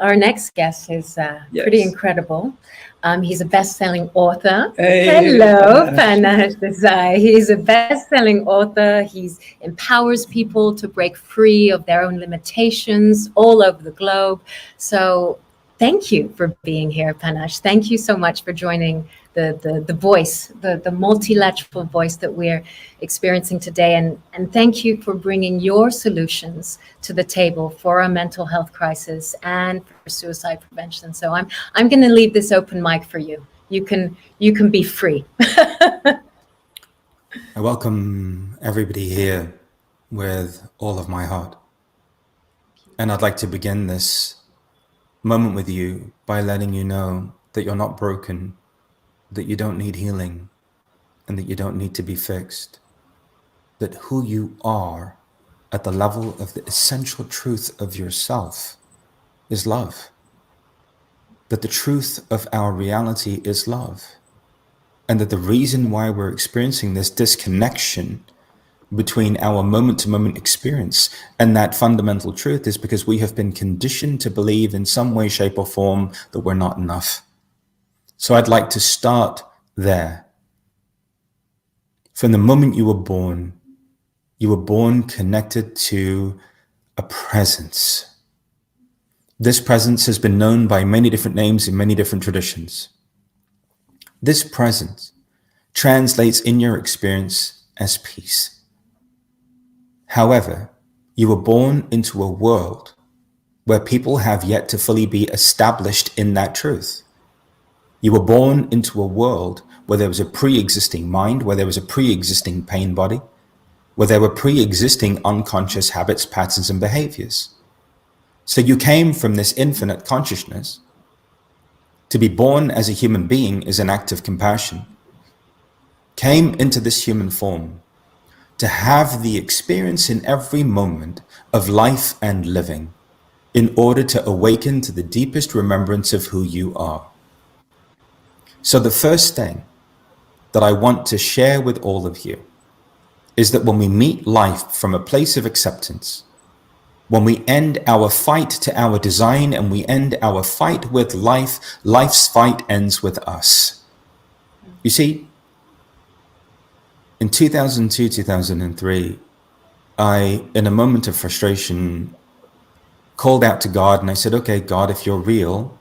Our next guest is pretty incredible. He's a best-selling author. Hey, Hello, Panache Desai. He's a best-selling author. He empowers people to break free of their own limitations all over the globe. So thank you for being here, Panache. Thank you so much for joining the voice, the multilateral voice that we're experiencing today. And thank you for bringing your solutions to the table for our mental health crisis and for suicide prevention. So I'm going to leave this open mic for you. You can be free. I welcome everybody here with all of my heart. And I'd like to begin this moment with you by letting you know that you're not broken, that you don't need healing, and that you don't need to be fixed. That who you are at the level of the essential truth of yourself is love. That the truth of our reality is love. And that the reason why we're experiencing this disconnection between our moment-to-moment experience and that fundamental truth is because we have been conditioned to believe in some way, shape, or form that we're not enough. So I'd like to start there. From the moment you were born connected to a presence. This presence has been known by many different names in many different traditions. This presence translates in your experience as peace. However, you were born into a world where people have yet to fully be established in that truth. You were born into a world where there was a pre-existing mind, where there was a pre-existing pain body, where there were pre-existing unconscious habits, patterns, and behaviors. So you came from this infinite consciousness. To be born as a human being is an act of compassion. Came into this human form to have the experience in every moment of life and living in order to awaken to the deepest remembrance of who you are. So the first thing that I want to share with all of you is that when we meet life from a place of acceptance, when we end our fight to our design and we end our fight with life, life's fight ends with us. You see, in 2002, 2003, I, in a moment of frustration, called out to God and I said, okay, God, if you're real,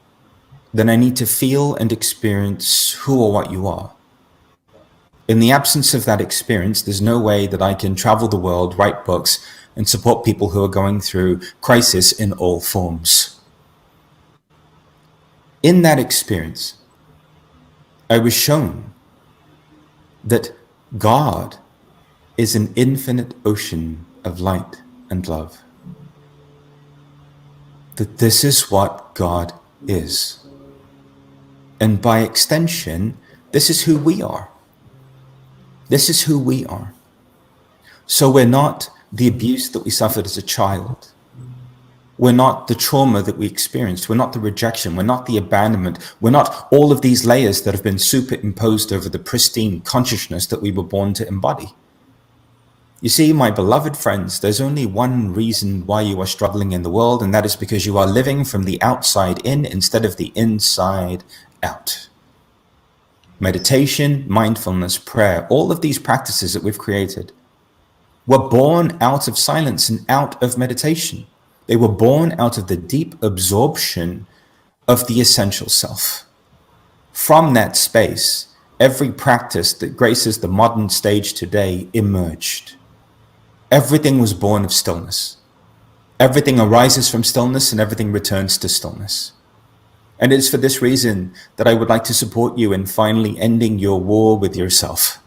then I need to feel and experience who or what you are. In the absence of that experience, there's no way that I can travel the world, write books, and support people who are going through crisis in all forms. In that experience, I was shown that God is an infinite ocean of light and love. That this is what God is. And by extension, this is who we are. This is who we are. So we're not the abuse that we suffered as a child. We're not the trauma that we experienced. We're not the rejection. We're not the abandonment. We're not all of these layers that have been superimposed over the pristine consciousness that we were born to embody. You see, my beloved friends, there's only one reason why you are struggling in the world, and that is because you are living from the outside in instead of the inside out. Meditation, mindfulness, prayer, all of these practices that we've created were born out of silence and out of meditation. They were born out of the deep absorption of the essential self. From that space, every practice that graces the modern stage today emerged. Everything was born of stillness. Everything arises from stillness and everything returns to stillness. And it's for this reason that I would like to support you in finally ending your war with yourself.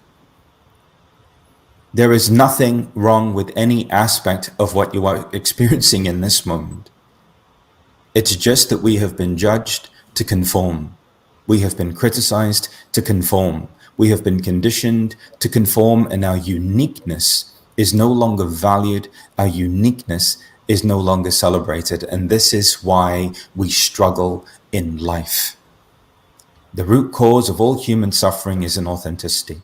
There is nothing wrong with any aspect of what you are experiencing in this moment. It's just that we have been judged to conform. We have been criticized to conform. We have been conditioned to conform, and our uniqueness is no longer valued. Our uniqueness is no longer celebrated. And this is why we struggle in life. The root cause of all human suffering is inauthenticity.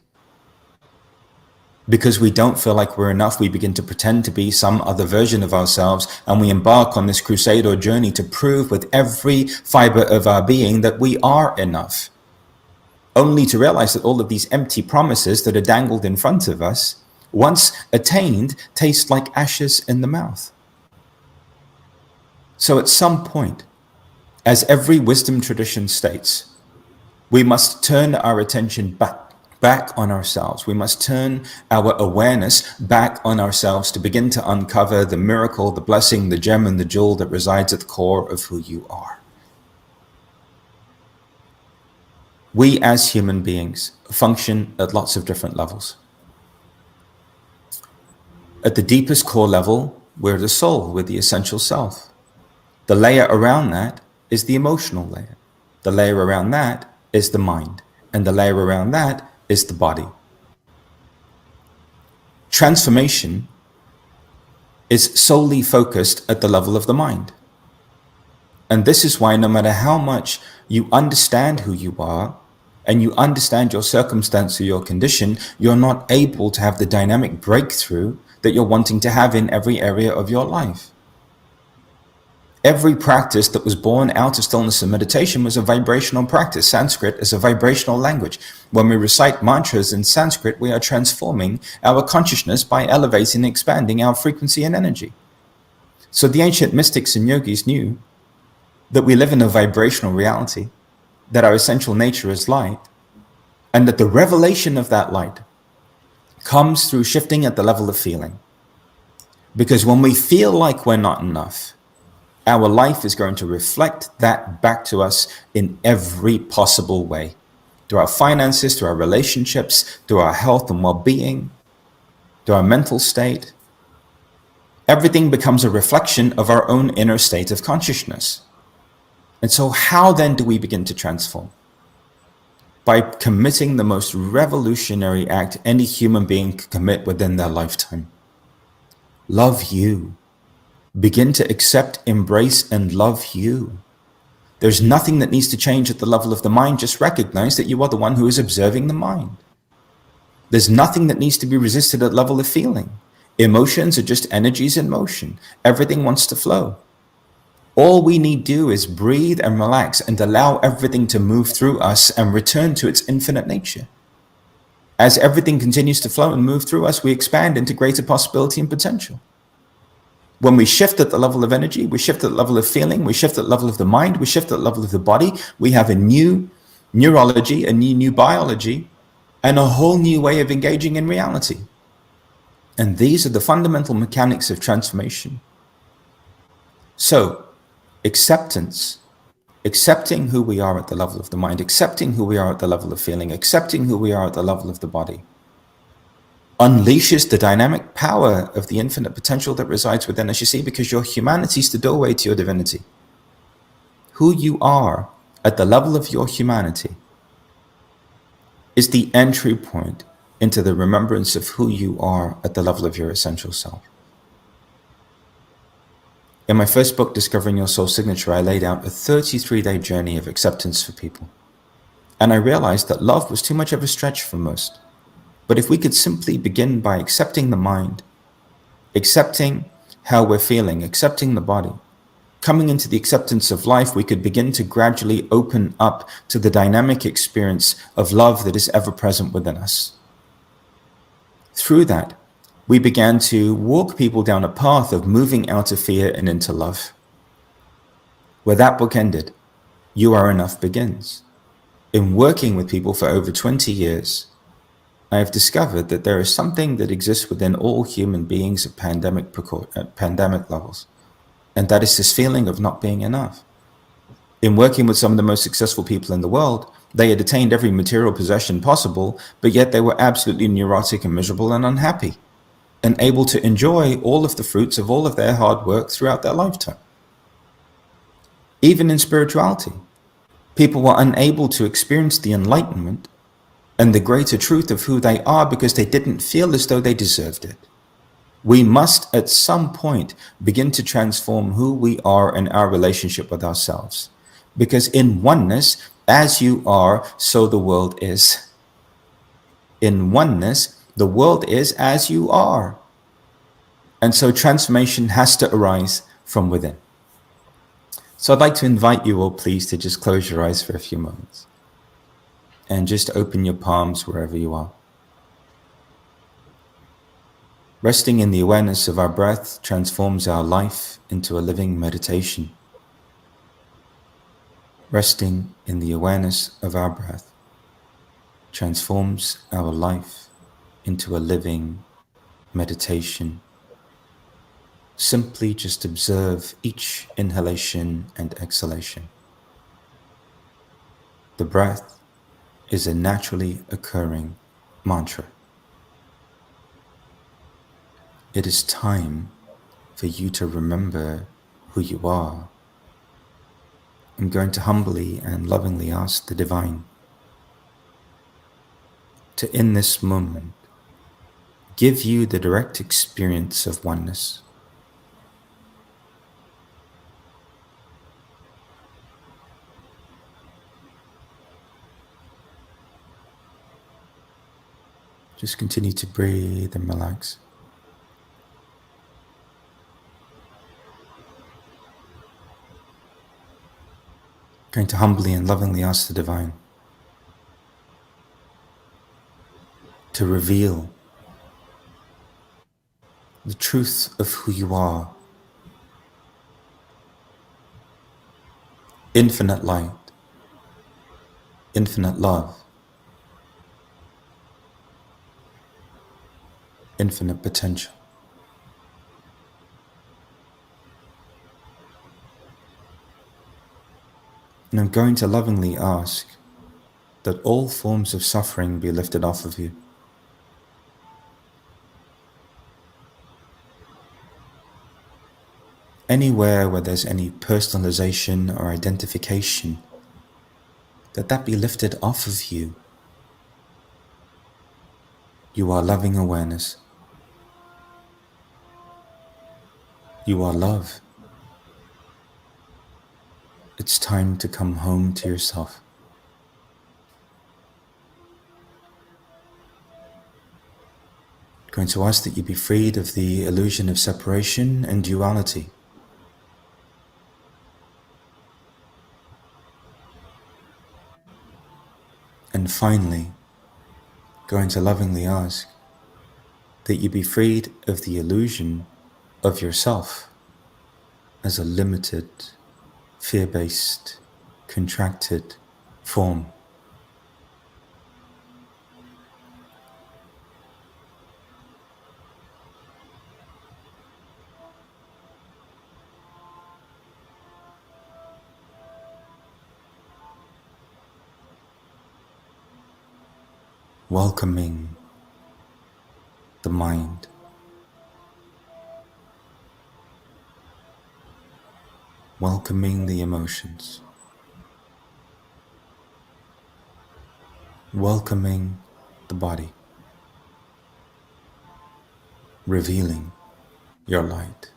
Because we don't feel like we're enough, we begin to pretend to be some other version of ourselves, and we embark on this crusade or journey to prove with every fiber of our being that we are enough, only to realize that all of these empty promises that are dangled in front of us, once attained, taste like ashes in the mouth. So at some point, as every wisdom tradition states, we must turn our attention back on ourselves. We must turn our awareness back on ourselves to begin to uncover the miracle, the blessing, the gem, and the jewel that resides at the core of who you are. We as human beings function at lots of different levels. At the deepest core level, we're the soul, we're the essential self. The layer around that is the emotional layer. The layer around that is the mind. And the layer around that is the body. Transformation is solely focused at the level of the mind. And this is why no matter how much you understand who you are, and you understand your circumstance or your condition, you're not able to have the dynamic breakthrough that you're wanting to have in every area of your life. Every practice that was born out of stillness and meditation was a vibrational practice. Sanskrit is a vibrational language. When we recite mantras in Sanskrit, we are transforming our consciousness by elevating and expanding our frequency and energy. So the ancient mystics and yogis knew that we live in a vibrational reality, that our essential nature is light, and that the revelation of that light comes through shifting at the level of feeling. Because when we feel like we're not enough, our life is going to reflect that back to us in every possible way. Through our finances, through our relationships, through our health and well-being, through our mental state. Everything becomes a reflection of our own inner state of consciousness. And so how then do we begin to transform? By committing the most revolutionary act any human being can commit within their lifetime. Love you. Begin to accept, embrace, and love you. There's nothing that needs to change at the level of the mind. Just recognize that you are the one who is observing the mind. There's nothing that needs to be resisted at the level of feeling. Emotions are just energies in motion. Everything wants to flow. All we need to do is breathe and relax and allow everything to move through us and return to its infinite nature. As everything continues to flow and move through us, we expand into greater possibility and potential. When we shift at the level of energy, we shift at the level of feeling, we shift at the level of the mind, we shift at the level of the body, we have a new neurology, a new biology, and a whole new way of engaging in reality. And these are the fundamental mechanics of transformation. So, acceptance, accepting who we are at the level of the mind, accepting who we are at the level of feeling, accepting who we are at the level of the body, unleashes the dynamic power of the infinite potential that resides within us. You see, because your humanity is the doorway to your divinity. Who you are at the level of your humanity is the entry point into the remembrance of who you are at the level of your essential self. In my first book, Discovering Your Soul Signature, I laid out a 33-day journey of acceptance for people. And I realized that love was too much of a stretch for most. But if we could simply begin by accepting the mind, accepting how we're feeling, accepting the body, coming into the acceptance of life, we could begin to gradually open up to the dynamic experience of love that is ever present within us. Through that, we began to walk people down a path of moving out of fear and into love. Where that book ended, You Are Enough begins. In working with people for over 20 years, I have discovered that there is something that exists within all human beings at pandemic levels, and that is this feeling of not being enough. In working with some of the most successful people in the world, they had attained every material possession possible, but yet they were absolutely neurotic and miserable and unhappy, and able to enjoy all of the fruits of all of their hard work throughout their lifetime. Even in spirituality, people were unable to experience the enlightenment and the greater truth of who they are because they didn't feel as though they deserved it. We must at some point begin to transform who we are in our relationship with ourselves. Because in oneness, as you are, so the world is. In oneness, The world is as you are. And so transformation has to arise from within. So I'd like to invite you all, please, to just close your eyes for a few moments and just open your palms wherever you are. Resting in the awareness of our breath transforms our life into a living meditation. Resting in the awareness of our breath transforms our life into a living meditation. Simply just observe each inhalation and exhalation. The breath is a naturally occurring mantra. It is time for you to remember who you are. I'm going to humbly and lovingly ask the Divine to, in this moment, give you the direct experience of oneness. Just continue to breathe and relax. Going to humbly and lovingly ask the Divine to reveal the truth of who you are. Infinite light, infinite love, infinite potential. And I'm going to lovingly ask that all forms of suffering be lifted off of you. Anywhere where there's any personalization or identification, that be lifted off of you. You are loving awareness. You are love. It's time to come home to yourself. I'm going to ask that you be freed of the illusion of separation and duality. And finally, going to lovingly ask that you be freed of the illusion of yourself as a limited, fear-based, contracted form. Welcoming the mind. Welcoming the emotions. Welcoming the body. Revealing your light.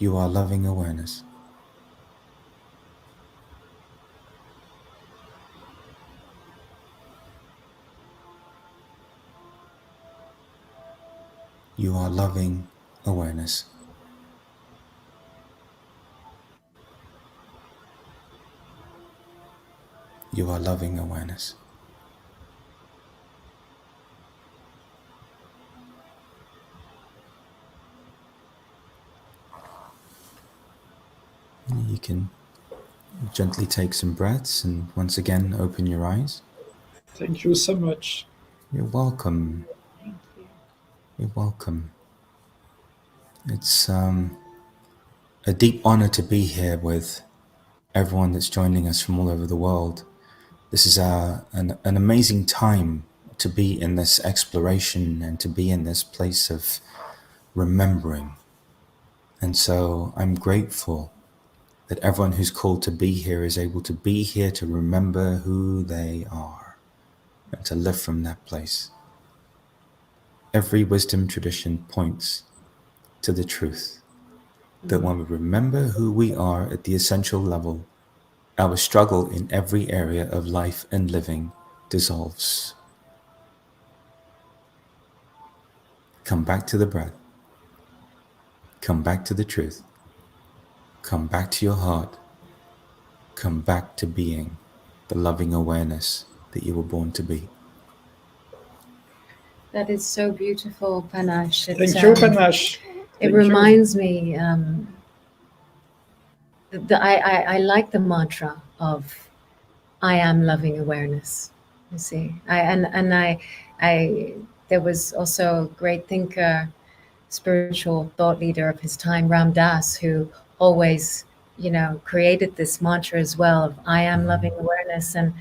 You are loving awareness. You are loving awareness. You are loving awareness. You can gently take some breaths and once again open your eyes. Thank you so much. You're welcome. You're welcome. It's a deep honor to be here with everyone that's joining us from all over the world. This is an amazing time to be in this exploration and to be in this place of remembering. And so I'm grateful that everyone who's called to be here is able to be here to remember who they are and to live from that place. Every wisdom tradition points to the truth that when we remember who we are at the essential level, our struggle in every area of life and living dissolves. Come back to the breath. Come back to the truth. Come back to your heart. Come back to being the loving awareness that you were born to be. That is so beautiful, Panache. Thank you, Panache. It Thank reminds me. I like the mantra of "I am loving awareness." You see, I there was also a great thinker, spiritual thought leader of his time, Ram Dass, who always, created this mantra as well of "I am loving awareness." And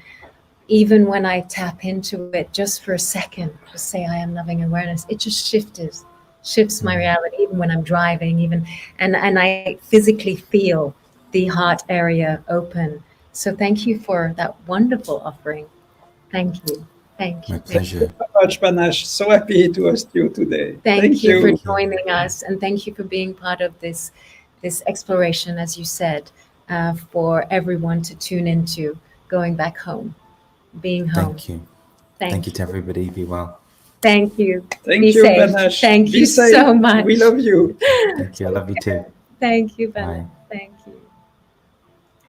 even when I tap into it just for a second, just say I am loving awareness, it just shifts my reality, even when I'm driving, and I physically feel the heart area open. So thank you for that wonderful offering. Thank you. Thank My you. Thank you. pleasure. so much, Panache. So happy to host you today. Thank you for Thank you. joining us, and thank you for being part of this exploration, as you said, for everyone to tune into, going back home, being home. Thank you. Thank Thank you to you. everybody. Be well. Thank you. Thank Be you, safe. Panache. Thank Be you safe. so much. We love you. Thank you. I love you too. Thank you, Bye. Bennett.